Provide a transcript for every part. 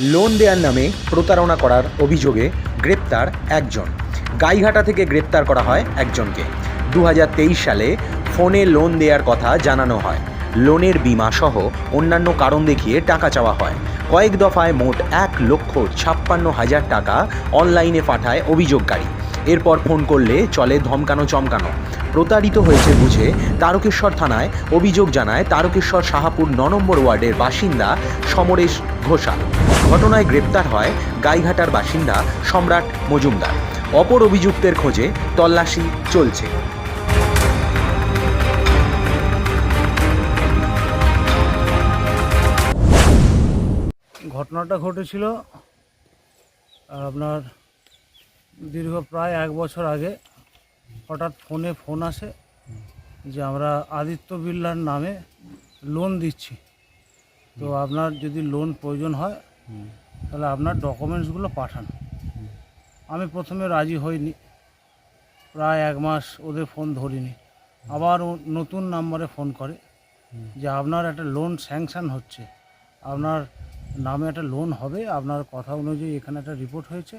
Loan দেওয়ার নামে প্রতারণা করার অভিযোগে গ্রেপ্তার একজন। গাইঘাটা থেকে গ্রেপ্তার করা হয় একজনকে। 2023 সালে ফোনে লোন দেওয়ার কথা জানানো হয়। লোনের বিমা সহ অন্যান্য কারণ দেখিয়ে টাকা চাওয়া হয়। কয়েক দফায় মোট 1,56,000 টাকা অনলাইনে পাঠায় অভিযোগকারী। এরপর ফোন করলে চলে ধমকানো চমকানো। প্রতারিত হয়েছে বুঝে তারকেশ্বর থানায় অভিযোগ জানায় তারকেশ্বর শাহাপুর 9 নম্বর ওয়ার্ডের বাসিন্দা সমরেশ ঘোষাল। ঘটনায় গ্রেপ্তার হয় গাইঘাটার বাসিন্দা সম্রাট মজুমদার। অপর অভিযুক্তের খোঁজে তল্লাশি চলছে। ঘটনাটা ঘটেছিল আপনার দীর্ঘ প্রায় 1 বছর আগে। হঠাৎ ফোন আসে যে আমরা আদিত্য বিড়লার নামে লোন দিচ্ছি, তো আপনার যদি লোন প্রয়োজন হয় তাহলে আপনার ডকুমেন্টসগুলো পাঠান। আমি প্রথমে রাজি হইনি, প্রায় 1 মাস ওদের ফোন ধরিনি। আবার নতুন নাম্বারে ফোন করে যে আপনার একটা লোন স্যাংশন হচ্ছে, আপনার নামে একটা লোন হবে, আপনার কথা অনুযায়ী এখানে একটা রিপোর্ট হয়েছে,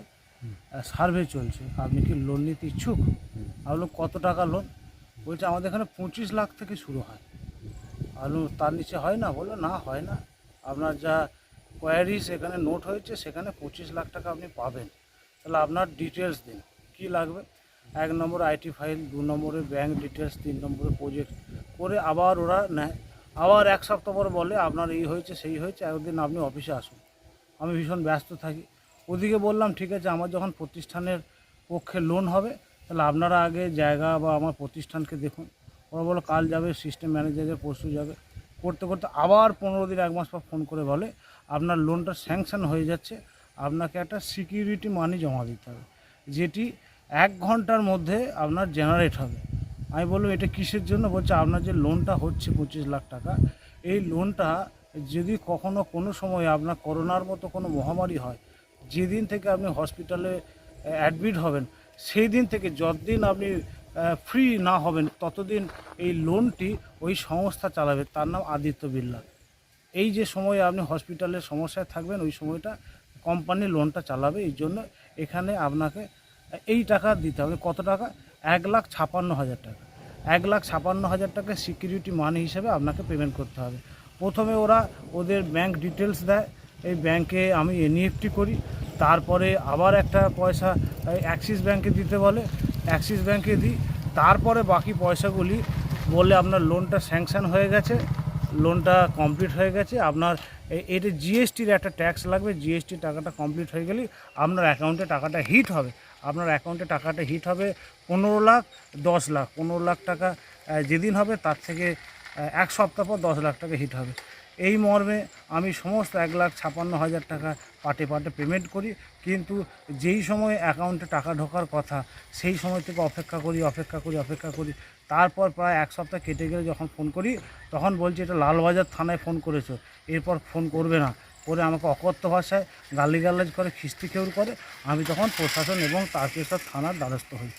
সার্ভে চলছে, আপনি কি লোন নিতে ইচ্ছুক? আমি কত টাকা লোন? বলছে আমাদের এখানে 25 লাখ থেকে শুরু হয়। আমি তার নিচে হয় না? বললো না, হয় না। আপনার যা কোয়ারিজ এখানে নোট হয়েছে সেখানে 25 লাখ টাকা আপনি পাবেন। তাহলে আপনার ডিটেলস দিন, কি লাগবে? 1 নম্বরে আইটি ফাইল, 2 নম্বরে ব্যাঙ্ক ডিটেলস, 3 নম্বরে প্রজেক্ট করে আবার ওরা নেয়। আবার 1 সপ্তাহ পর বলে আপনার এই হয়েছে সেই হয়েছে, একদিন আপনি অফিসে আসুন। আমি ভীষণ ব্যস্ত থাকি। ওদিকে বললাম ঠিক আছে, আমার যখন প্রতিষ্ঠানের পক্ষে লোন হবে তাহলে আপনারা আগে জায়গা বা আমার প্রতিষ্ঠানকে দেখুন। ওরা বলো কাল যাবে, সিস্টেম ম্যানেজারের পরশু যাবে। করতে করতে আবার 15 দিন 1 মাস পর ফোন করে বলে আপনার লোনটা স্যাংশন হয়ে যাচ্ছে, আপনাকে একটা সিকিউরিটি মানি জমা দিতে হবে, যেটি 1 ঘন্টার মধ্যে আপনার জেনারেট হবে। আমি বললাম এটা কিসের জন্য? বলছে আপনার যে লোনটা হচ্ছে 25 লাখ টাকা, এই লোনটা যদি কখনো কোনো সময় আপনার করোনার মতো কোনো মহামারী হয়, যেদিন থেকে আপনি হসপিটালে অ্যাডমিট হবেন সেই দিন থেকে যতদিন আপনি ফ্রি না হবেন ততদিন এই লোনটি ওই সংস্থা চালাবে, তার নাম আদিত্য বিড়লা। এই যে সময় আপনি হসপিটালের সমস্যায় থাকবেন ওই সময়টা কোম্পানি লোনটা চালাবে। এই জন্য এখানে আপনাকে এই টাকা দিতে হবে। কত টাকা? 1,56,000 টাকা। 1,56,000 টাকা সিকিউরিটি মানি হিসেবে আপনাকে পেমেন্ট করতে হবে। প্রথমে ওরা ওদের ব্যাংক ডিটেলস দেয়, এই ব্যাংকে আমি এনইএফটি করি, তারপরে আবার একটা পয়সা অ্যাক্সিস ব্যাংকে দিতে বলে, অ্যাক্সিস ব্যাংকে দিই, তারপরে বাকি পয়সাগুলি বলে আপনার লোনটা স্যাংশন হয়ে গেছে, লোনটা কমপ্লিট হয়ে গেছে। আপনার এটা জিএসটির একটা ট্যাক্স লাগবে, জিএসটি টাকাটা কমপ্লিট হয়ে গেলেই আপনার অ্যাকাউন্টে টাকাটা হিট হবে। আপনার অ্যাকাউন্টে টাকাটা হিট হবে 15 লাখ, 10 লাখ। 15 লাখ টাকা যেদিন হবে তার থেকে 1 সপ্তাহ পর 10 লাখ টাকা হিট হবে। এই মর্মে আমি সমস্ত 1,56,000 টাকা পাটে পাটে পেমেন্ট করি। কিন্তু যেই সময় অ্যাকাউন্টে টাকা ঢোকার কথা সেই সময় থেকে অপেক্ষা করি। তারপর প্রায় 1 সপ্তাহ কেটে গেলে যখন ফোন করি তখন বলছে এটা লালবাজার থানায় ফোন করেছো, এরপর ফোন করবে না, করে আমাকে অকথ্য ভাষায় গালিগালাজ করে, খিস্তি খেউর করে। আমি তখন প্রশাসন এবং তারকেশ্বর থানার দ্বারস্থ হই।